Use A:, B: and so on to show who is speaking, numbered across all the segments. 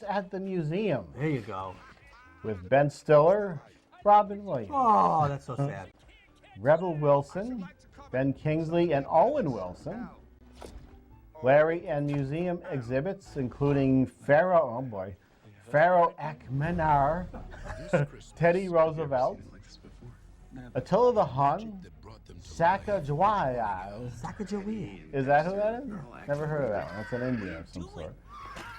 A: at the Museum
B: There you go.
A: with Ben Stiller, Robin Williams,
B: Oh, that's so sad.
A: Rebel Wilson, Ben Kingsley, and Owen Wilson. Larry and museum exhibits, including Pharaoh, oh boy, Pharaoh Akhenaten, Teddy Roosevelt, Attila the Hun, Sacagawea.
B: Sacagawea.
A: Is that who that is? Never heard of that one. That's an Indian of some sort.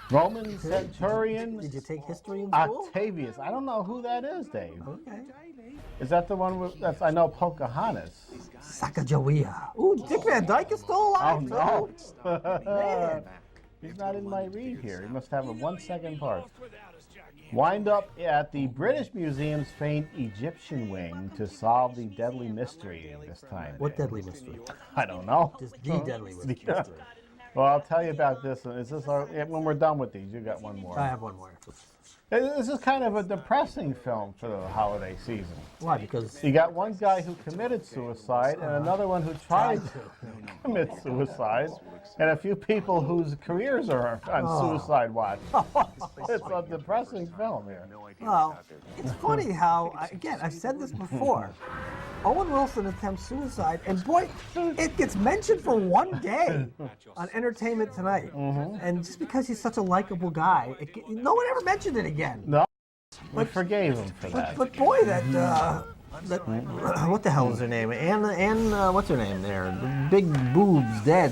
A: Roman centurion
B: Did you take history in school?
A: Octavius. I don't know who that is, Dave.
B: Okay.
A: Is that the one with, that's, I know Pocahontas.
B: Sacagawea. Ooh, Dick Van Dyke is still alive.
A: Oh, no.
B: Man.
A: He's not in my read here. He must have a 1-second part. Wind up at the British Museum's famed Egyptian wing to solve the deadly mystery this time.
B: What deadly mystery?
A: I don't know.
B: Just the deadly mystery.
A: Well, I'll tell you about this one. Is this our, when we're done with these? You got one more.
B: I have one more.
A: This is kind of a depressing film for the holiday season.
B: Why? Because
A: You got one guy who committed suicide and another one who tried to commit suicide, and a few people whose careers are on suicide watch. It's a depressing film here.
B: well, it's funny how again I've said this before. Owen Wilson attempts suicide, and boy, it gets mentioned for one day on Entertainment Tonight. And just because he's such a likable guy, no one ever mentioned it again.
A: No, we forgave him for that.
B: But boy, that what the hell is her name? Ann, what's her name there? The big boobs, dead.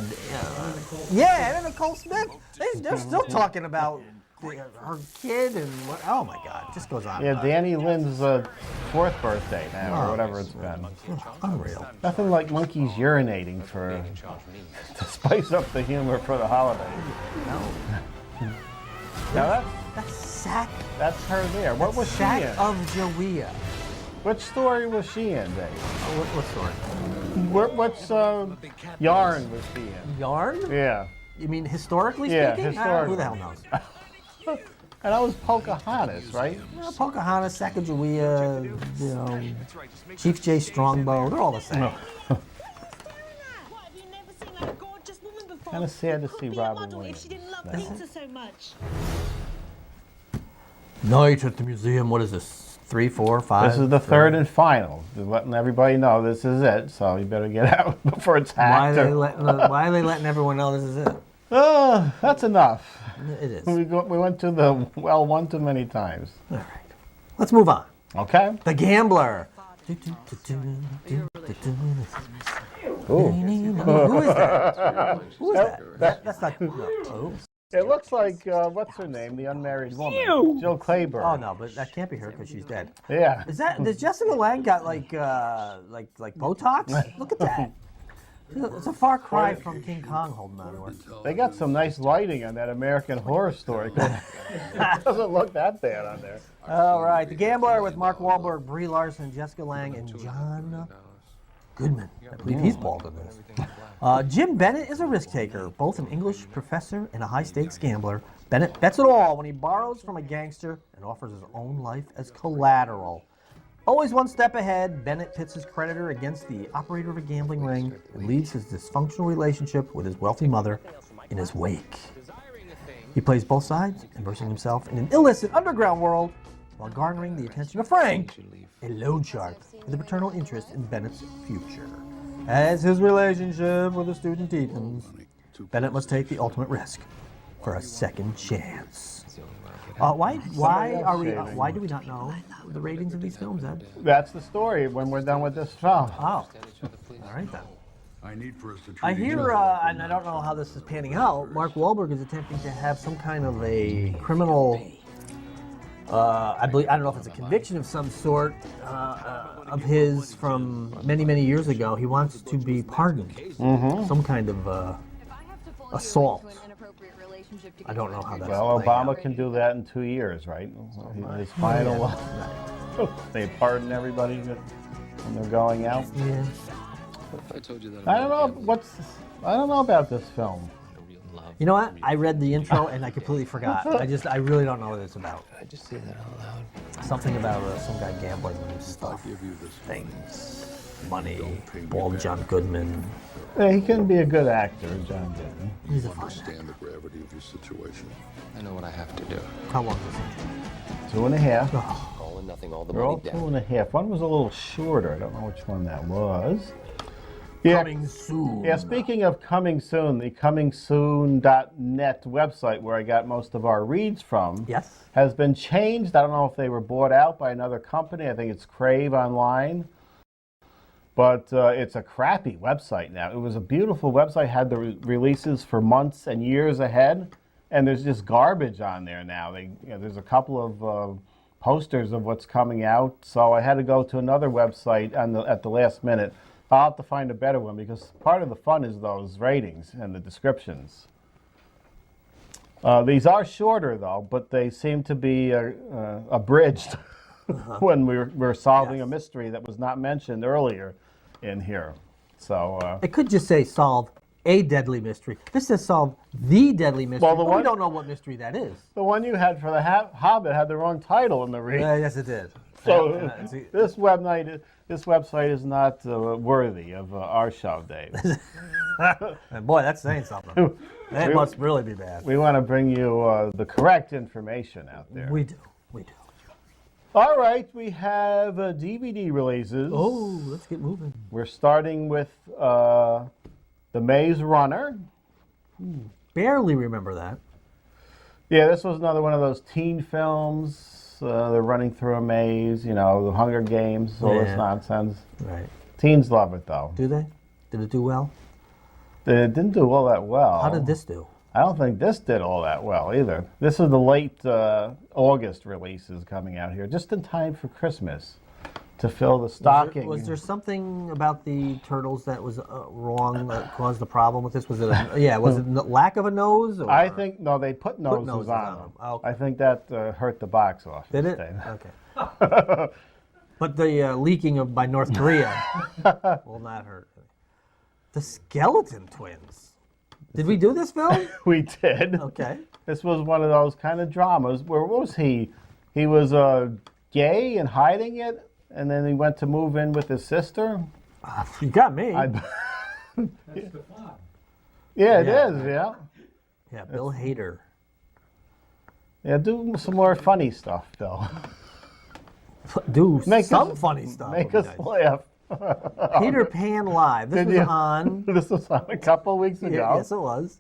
B: Yeah, Anna Nicole Smith. They're still talking about her kid and what? Oh my God, it just goes on.
A: Yeah, Danny Lynn's 4th birthday now, or whatever it's been.
B: Unreal.
A: Nothing like monkeys urinating to spice up the humor for the holidays.
B: No.
A: Now that's her there. What was she in?
B: Sacagawea.
A: Which story was she in, Dave?
B: What story?
A: What's yarn was she in?
B: Yarn?
A: Yeah.
B: You mean historically
A: Yeah,
B: speaking?
A: historically.
B: Who the hell knows?
A: And that was Pocahontas, right?
B: Pocahontas, Sacagawea, you know, Chief J. Strongbow, they're all the same.
A: Kind of sad to see Robin Williams.
C: She didn't love pizza so much.
B: Night at the museum, what is this? 3, 4, 5?
A: This is the third and final. Just letting everybody know this is it, so you better get out before it's
B: Why
A: hacked.
B: are they letting everyone know this is it?
A: That's enough.
B: It is.
A: We went to the well one too many times.
B: All right. Let's move on.
A: Okay.
B: The Gambler.
A: Ooh.
B: Who is that? Who is that? That's not. No. Oh.
A: It looks like what's her name, the unmarried woman, Jill Clayburgh.
B: Oh no, but that can't be her because she's dead.
A: Yeah.
B: Does Jessica Lange got like Botox? Look at that. It's a far cry from King Kong holding on to her.
A: They got some nice lighting on that American Horror Story. It doesn't look that bad on there.
B: All right, The Gambler with Mark Wahlberg, Brie Larson, Jessica Lange, and John Goodman. I believe he's bald in this. Jim Bennett is a risk taker, both an English professor and a high-stakes gambler. Bennett bets it all when he borrows from a gangster and offers his own life as collateral. Always one step ahead, Bennett pits his creditor against the operator of a gambling ring and leaves his dysfunctional relationship with his wealthy mother in his wake. He plays both sides, immersing himself in an illicit underground world while garnering the attention of Frank, a loan shark with a paternal interest in Bennett's future. As his relationship with the student deepens, Bennett must take the ultimate risk for a second chance. Why do we not know the ratings of these films, Ed?
A: That's the story when we're done with this film.
B: Oh, all right then. I hear, and I don't know how this is panning out, Mark Wahlberg is attempting to have some kind of a criminal, I don't know if it's a conviction of some sort of his from many, many years ago. He wants to be pardoned. Some kind of assault. I don't know how that's
A: Well,
B: playing
A: Obama
B: out.
A: can do that in 2 years, right? His final. They pardon everybody when they're going out.
B: Yeah.
A: I don't know about this film.
B: You know what? I read the intro and I completely forgot. I really don't know what it's about.
D: I just say that out loud.
B: Something about some guy gambling and stuff. Things. Money. Bald John Goodman.
A: Yeah, he can be a good actor, John Goodman.
B: He's a fun
E: Understand the gravity of your situation.
D: I know what I have to do.
B: How long is it?
A: 2.5.
D: All or nothing, all the
A: They're all
D: money down.
A: 2.5. One was a little shorter. I don't know which one that was. Yeah.
B: Coming soon.
A: Yeah, speaking of coming soon, the comingsoon.net website where I got most of our reads from
B: Yes.
A: has been changed. I don't know if they were bought out by another company. I think it's Crave Online. But it's a crappy website now. It was a beautiful website, had the releases for months and years ahead, and there's just garbage on there now. There's a couple of posters of what's coming out, so I had to go to another website at the last minute. I'll have to find a better one because part of the fun is those ratings and the descriptions. These are shorter though, but they seem to be abridged when we're solving a mystery that was not mentioned earlier in here. So
B: It could just say solve a deadly mystery. This says solve the deadly mystery.
A: Well, the
B: but we
A: one-
B: don't know what mystery that is.
A: the one you had for the Hobbit had the wrong title in the read.
B: Yes, it did.
A: So this website is not worthy of our show, Dave.
B: And boy, that's saying something. That must really be bad.
A: We want to bring you the correct information out there.
B: We do. We do.
A: All right, we have DVD releases.
B: Oh, let's get moving.
A: We're starting with The Maze Runner.
B: Barely remember that.
A: Yeah, this was another one of those teen films. They're running through a maze, the Hunger Games, all this
B: Yeah.
A: nonsense.
B: Right.
A: Teens love it, though.
B: Do they? Did it do well?
A: It didn't do all that well.
B: How did this do?
A: I don't think this did all that well either. This is the late August releases coming out here, just in time for Christmas, to fill the stocking.
B: Was there something about the turtles that was wrong that caused the problem with this? Was it was it lack of a nose? Or?
A: I think, no, they put noses,
B: noses
A: on
B: on
A: them.
B: them. Oh, okay.
A: I think that hurt the box office.
B: Did it?
A: Dave.
B: Okay. But the leaking by North Korea will not hurt. The Skeleton Twins. Did we do this film?
A: We did.
B: Okay.
A: This was one of those kind of dramas where, what was he? He was gay and hiding it, and then he went to move in with his sister.
B: You got me.
A: Yeah, it
B: Yeah.
A: is, yeah.
B: Yeah, Bill Hader.
A: Yeah, do some more funny stuff, though.
B: Do
A: Make
B: some
A: us-
B: funny stuff.
A: Make
B: would
A: us
B: be nice.
A: laugh.
B: Peter Pan Live. This
A: Did
B: was
A: you?
B: on.
A: This was on a couple weeks ago.
B: Yes, it was.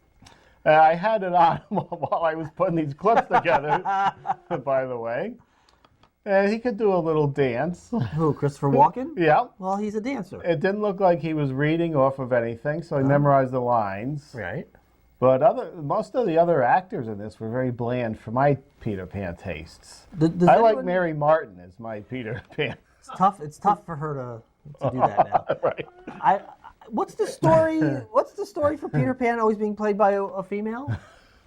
A: I had it on while I was putting these clips together, by the way. And he could do a little dance.
B: Who, Christopher Walken?
A: Yeah.
B: Well, he's a dancer.
A: It didn't look like he was reading off of anything, so he memorized the lines.
B: Right.
A: But most of the other actors in this were very bland for my Peter Pan tastes.
B: Does
A: I like
B: anyone-
A: Mary Martin as my Peter Pan.
B: It's tough for her to do that now.
A: Right.
B: What's the story? What's the story for Peter Pan always being played by a female?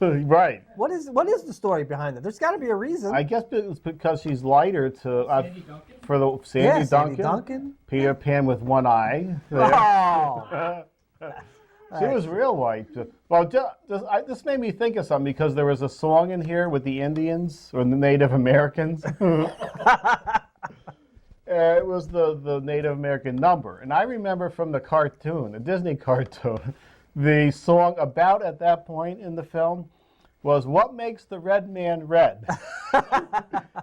A: Right.
B: What is the story behind it? There's got to be a reason.
A: I guess it's because she's lighter for the
B: yeah,
A: Sandy
B: Sandy Duncan.
A: Peter Pan with one eye. There.
B: Oh,
A: She was real white. Well, this made me think of something because there was a song in here with the Indians or the Native Americans. It was the Native American number. And I remember from the cartoon, the Disney cartoon, the song about at that point in the film was "What Makes the Red Man Red?"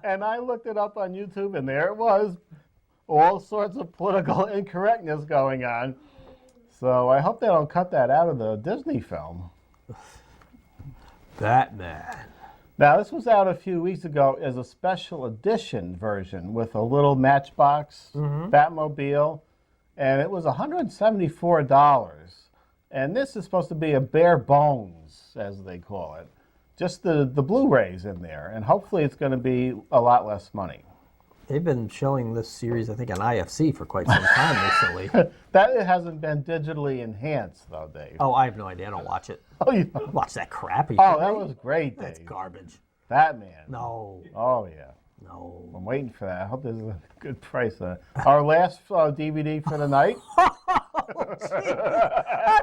A: And I looked it up on YouTube, and there it was. All sorts of political incorrectness going on. So I hope they don't cut that out of the Disney film.
B: Batman.
A: Now, this was out a few weeks ago as a special edition version with a little Matchbox Batmobile, and it was $174. And this is supposed to be a bare bones, as they call it. Just the Blu Rays in there, and hopefully it's going to be a lot less money.
B: They've been showing this series, I think, on IFC for quite some time recently.
A: That it hasn't been digitally enhanced, though, Dave.
B: Oh, I have no idea. I don't watch it.
A: Oh, you
B: Watch that crap.
A: Oh, that was great, Dave.
B: That's garbage.
A: Batman.
B: No,
A: Oh, yeah.
B: no.
A: I'm waiting for that. I hope this is a good price. Our last DVD for the night.
B: I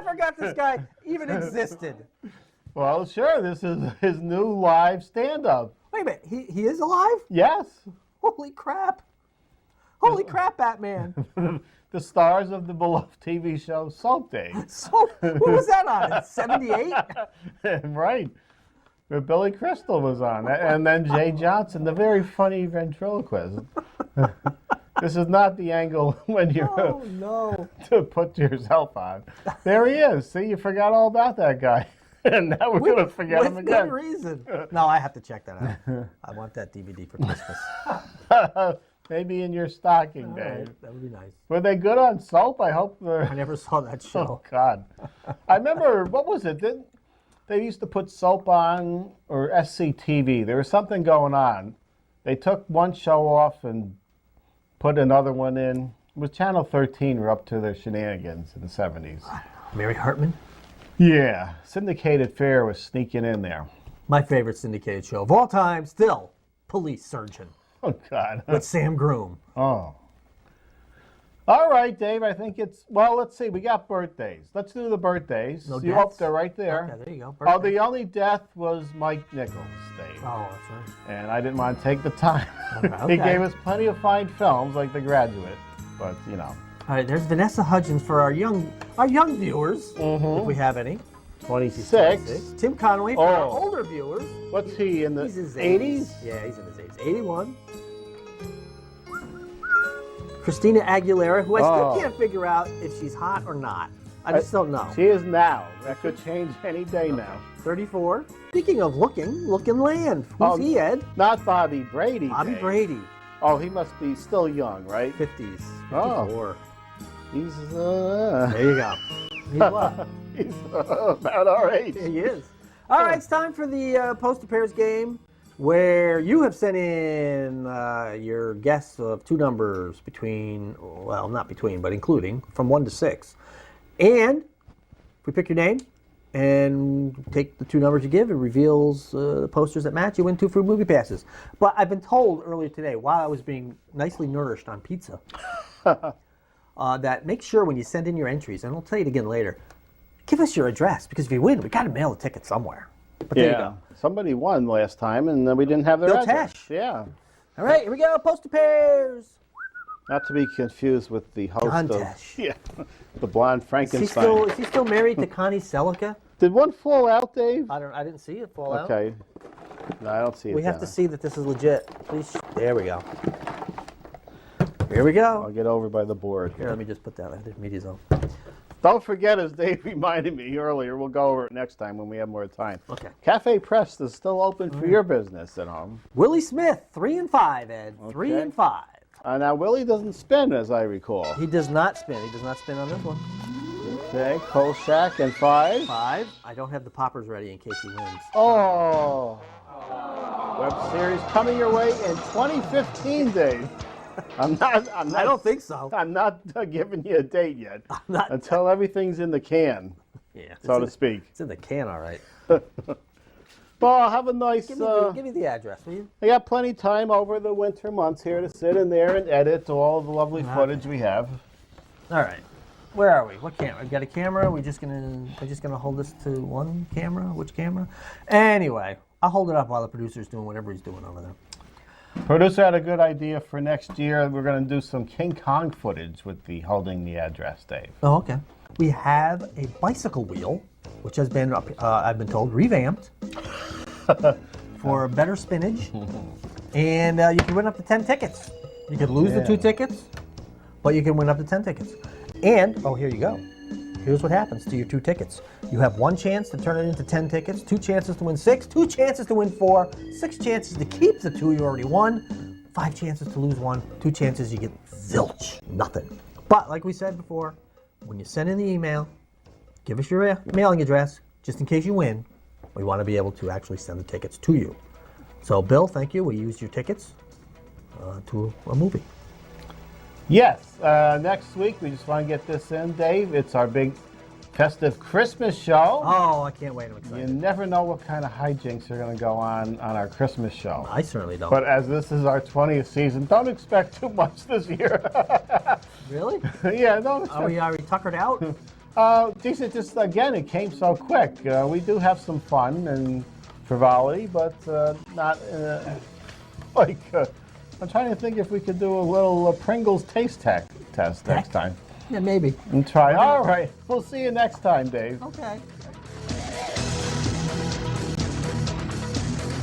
B: forgot this guy even existed.
A: Well, sure. This is his new live stand-up.
B: Wait a minute, he is alive?
A: Yes.
B: Holy crap. Holy crap, Batman.
A: The stars of the beloved TV show Soap Day.
B: So, what was that on? 78?
A: Right. Where Billy Crystal was on. And then Jay Johnson, the very funny ventriloquist. This is not the angle when you're
B: Oh, no.
A: to put yourself on. There he is. See, you forgot all about that guy. And now we're going to forget him
B: With
A: again.
B: good reason. No, I have to check that out. I want that DVD for Christmas.
A: Maybe in your stocking,
B: All
A: Dave.
B: right, that would be nice.
A: Were they good on Soap? I hope they're...
B: I never saw that show.
A: Oh, God. I remember, what was it? They used to put Soap on, or SCTV. There was something going on. They took one show off and put another one in. It was Channel 13 were up to their shenanigans in the 70s.
B: Mary Hartman?
A: Yeah. Syndicated Fare was sneaking in there.
B: My favorite syndicated show of all time, still, Police Surgeon
A: Oh, God.
B: with Sam Groom.
A: Oh. All right, Dave, I think it's... Well, let's see. We got birthdays. Let's do the birthdays.
B: No
A: You
B: deaths?
A: up there, right there.
B: Okay, there you go.
A: Oh,
B: Birthday.
A: the only death was Mike Nichols, Dave.
B: Oh, that's right.
A: And I didn't want to take the time.
B: Okay.
A: He gave us plenty of fine films like The Graduate, but, you know.
B: All right, there's Vanessa Hudgens for our young viewers, if we have any.
A: 26.
B: Tim Conway for our
A: Oh.
B: older viewers.
A: What's he, in the
B: He's in his
A: 80s?
B: Yeah, he's in his 80s. 81. Christina Aguilera, who I still
A: Oh.
B: can't figure out if she's hot or not. I just don't know.
A: She is now. That could change any day now.
B: 34. Speaking of looking land. Who's
A: Oh,
B: he, Ed?
A: Not Bobby Brady.
B: Bobby
A: Dave.
B: Brady.
A: Oh, he must be still young, right?
B: 50s.
A: Oh.
B: 54.
A: He's,
B: There you go. He's what?
A: he's about our age.
B: He is. All right, it's time for the Poster Pairs game, where you have sent in your guess of two numbers between, well, not between, but including, from 1 to 6. And if we pick your name and take the two numbers you give, it reveals the posters that match. You win 2 free movie passes. But I've been told earlier today, while I was being nicely nourished on pizza, that make sure when you send in your entries, and I'll tell you it again later, give us your address, because if you win, we got to mail the ticket somewhere. But there you go.
A: Somebody won last time, and we didn't have their
B: Bill
A: address.
B: Tesh.
A: Yeah.
B: All right, here we go. Poster pairs.
A: Not to be confused with the host
B: John
A: of
B: Tesh.
A: yeah, the blonde
B: Is he
A: Frankenstein.
B: still married to Connie Selica?
A: Did one fall out, Dave?
B: I didn't see it fall out.
A: Okay. No, I don't see it.
B: We have to
A: down.
B: see that this is legit. Please. There we go. Here we
A: I'll
B: go.
A: get over by the board.
B: Here, let me just put that. The media's on.
A: Don't forget, as Dave reminded me earlier, we'll go over it next time when we have more time.
B: Okay.
A: Cafe Press is still open for your business at home.
B: Willie Smith, 3 and 5, Ed. 3
A: Okay.
B: and 5.
A: Now, Willie doesn't spin, as I recall.
B: He does not spin. He does not spin on this one.
A: Okay, Kolchak and 5.
B: 5. I don't have the poppers ready in case he wins.
A: Oh. Web series coming your way in 2015, Dave. I'm not.
B: I don't think so.
A: I'm not giving you a date yet.
B: not-
A: Until everything's in the can,
B: Yeah.
A: so to speak.
B: It's in the can, all right.
A: Well, have a nice.
B: Give me the address, will you?
A: I got plenty of time over the winter months here to sit in there and edit all the lovely footage we have.
B: All right. Where are we? What camera? We got a camera. We're just gonna hold this to one camera. Which camera? Anyway, I'll hold it up while the producer's doing whatever he's doing over there.
A: Producer had a good idea for next year. We're going to do some King Kong footage with the holding the address, Dave.
B: Oh, okay. We have a bicycle wheel, which has been, I've been told, revamped for better spinach, and you can win up to 10 tickets. You could lose the 2 tickets, but you can win up to 10 tickets. And oh, here you go. Here's what happens to your 2 tickets. You have 1 chance to turn it into 10 tickets, 2 chances to win 6, 2 chances to win 4, 6 chances to keep the 2 you already won, 5 chances to lose 1, 2 chances you get zilch, nothing. But like we said before, when you send in the email, give us your mailing address, just in case you win. We want to be able to actually send the tickets to you. So Bill, thank you. We used your tickets to a movie.
A: Yes, next week we just want to get this in, Dave. It's our big festive Christmas show.
B: Oh, I can't wait. I'm
A: You
B: excited.
A: never know what kind of hijinks are going to go on our Christmas show.
B: I certainly don't.
A: But as this is our 20th season, don't expect too much this year.
B: Really?
A: Yeah, don't
B: Are we tuckered out?
A: Decent. Just again, it came so quick. We do have some fun and frivolity, but not like. I'm trying to think if we could do a little Pringles taste test next time.
B: Yeah, maybe.
A: And try. All right. We'll see you next time, Dave.
B: Okay.